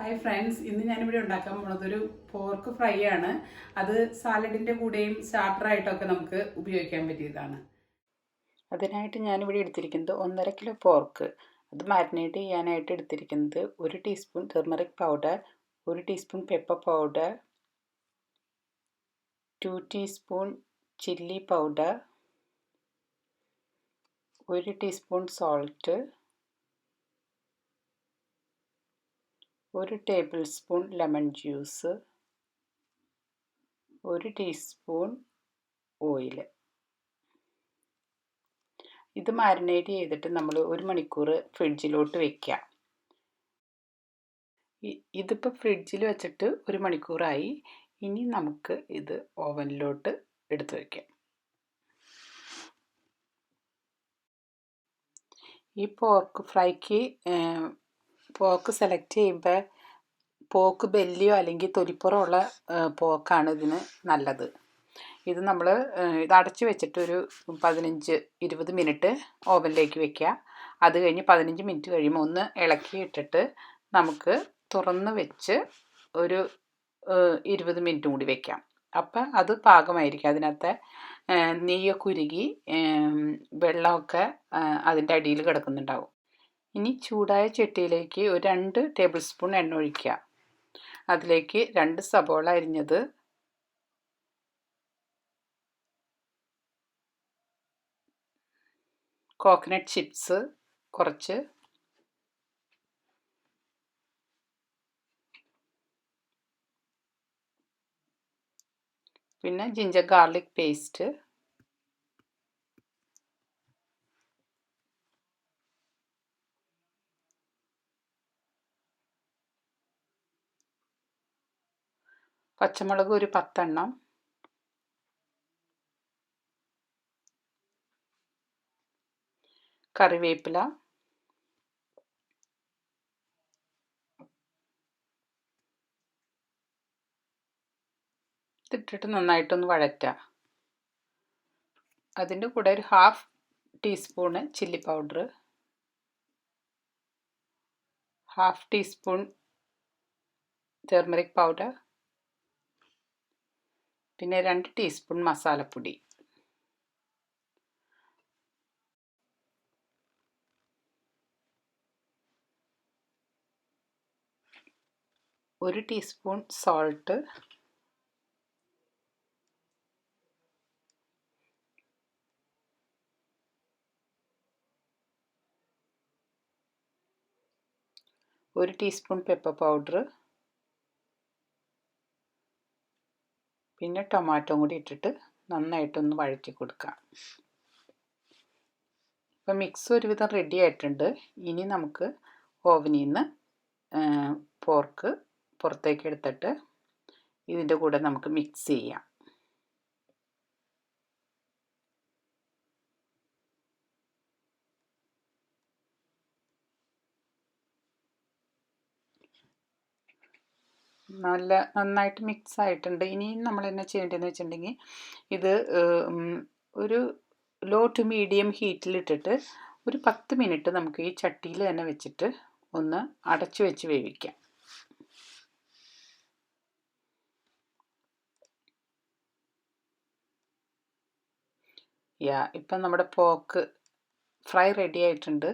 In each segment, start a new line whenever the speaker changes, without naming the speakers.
Hi friends, ഇന്ന് ഞാനിവിടെ ഉണ്ടാക്കാൻ പോകുന്നത് ഒരു പോർക്ക് ഫ്രൈ ആണ്. അത് സാലഡിൻ്റെ കൂടെയും സ്റ്റാർട്ടറായിട്ടൊക്കെ നമുക്ക് ഉപയോഗിക്കാൻ പറ്റിയതാണ്. അതിനായിട്ട് ഞാനിവിടെ എടുത്തിരിക്കുന്നത് 1.5 കിലോ പോർക്ക്. അത് മാരിനേറ്റ് ചെയ്യാനായിട്ട് എടുത്തിരിക്കുന്നത് 1 teaspoon turmeric powder, 1 teaspoon pepper powder, 2 teaspoon chilli powder, 1 teaspoon salt, 1 table spoon lemon juice, 1 teaspoon oil. ഇത് മാരിനേറ്റ് ചെയ്തിട്ട് നമ്മൾ 1 മണിക്കൂർ ഫ്രിഡ്ജിലോട്ട് വെക്കുക. ഇതിപ്പോൾ ഫ്രിഡ്ജിൽ വെച്ചിട്ട് 1 മണിക്കൂറായി. ഇനി നമുക്ക് ഇത് ഓവനിലോട്ട് എടുത്ത് വയ്ക്കാം. ഈ പോർക്ക് ഫ്രൈക്ക് പോർക്ക് സെലക്ട് ചെയ്യുമ്പോൾ പോർക്ക് ബെല്ലിയോ അല്ലെങ്കിൽ തൊലിപ്പുറമുള്ള പോർക്കാണ് ഇതിന് നല്ലത്. ഇത് നമ്മൾ ഇത് അടച്ച് വെച്ചിട്ടൊരു 15-20 മിനിറ്റ് ഓവനിലേക്ക് വെക്കുക. അത് കഴിഞ്ഞ് 15 മിനിറ്റ് കഴിയുമ്പോൾ ഒന്ന് ഇളക്കിയിട്ടിട്ട് നമുക്ക് തുറന്ന് വെച്ച് ഒരു 20 മിനിറ്റ് കൂടി വെക്കാം. അപ്പം അത് പാകമായിരിക്കും. അതിനകത്തെ നെയ്യൊക്കെ ഉരുകി വെള്ളമൊക്കെ അതിൻ്റെ അടിയിൽ കിടക്കുന്നുണ്ടാവും. ഇനി ചൂടായ ചട്ടിയിലേക്ക് ഒരു 2 ടേബിൾ സ്പൂൺ എണ്ണ ഒഴിക്കുക. അതിലേക്ക് 2 സബോള അരിഞ്ഞത്, കോക്കനട്ട് ചിപ്സ് കുറച്ച്, പിന്നെ ജിഞ്ചർ ഗാർലിക് പേസ്റ്റ്, പച്ചമുളക് ഒരു 10 എണ്ണം, കറിവേപ്പില, ഇതിട്ടിട്ട് നന്നായിട്ടൊന്ന് വഴറ്റുക. അതിൻ്റെ കൂടെ ഒരു 1/2 teaspoon chilli powder, 1/2 teaspoon turmeric powder, പിന്നെ 2 ടീസ്പൂൺ മസാലപ്പൊടി. ഒരു ടീസ്പൂൺ സോൾട്ട്, ഒരു ടീസ്പൂൺ പെപ്പർ പൗഡർ, പിന്നെ ടൊമാറ്റോ കൂടി ഇട്ടിട്ട് നന്നായിട്ടൊന്ന് വഴറ്റി കൊടുക്കാം. ഇപ്പം മിക്സ് ഒരുവിധം റെഡി ആയിട്ടുണ്ട്. ഇനി നമുക്ക് ഓവനിൽ നിന്ന് പോർക്ക് പുറത്തേക്ക് എടുത്തിട്ട് ഇതിൻ്റെ കൂടെ നമുക്ക് മിക്സ് ചെയ്യാം. നന്നായിട്ട് മിക്സ് ആയിട്ടുണ്ട്. ഇനിയും നമ്മൾ എന്നാ ചെയ്യേണ്ടതെന്ന് വെച്ചിട്ടുണ്ടെങ്കിൽ ഇത് ഒരു ലോ ടു മീഡിയം ഹീറ്റിലിട്ടിട്ട് ഒരു 10 മിനിറ്റ് നമുക്ക് ഈ ചട്ടിയിൽ തന്നെ വെച്ചിട്ട് ഒന്ന് അടച്ചു വെച്ച് വേവിക്കാം. ഇപ്പം നമ്മുടെ പോർക്ക് ഫ്രൈ റെഡി ആയിട്ടുണ്ട്.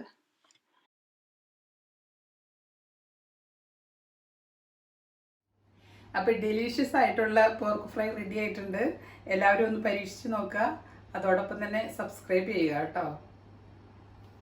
അപ്പോൾ ഡെലീഷ്യസ് ആയിട്ടുള്ള പോർക്ക് ഫ്രൈ റെഡി ആയിട്ടുണ്ട്. എല്ലാവരും ഒന്ന് പരീക്ഷിച്ച് നോക്കുക. അതോടൊപ്പം തന്നെ സബ്സ്ക്രൈബ് ചെയ്യുക കേട്ടോ.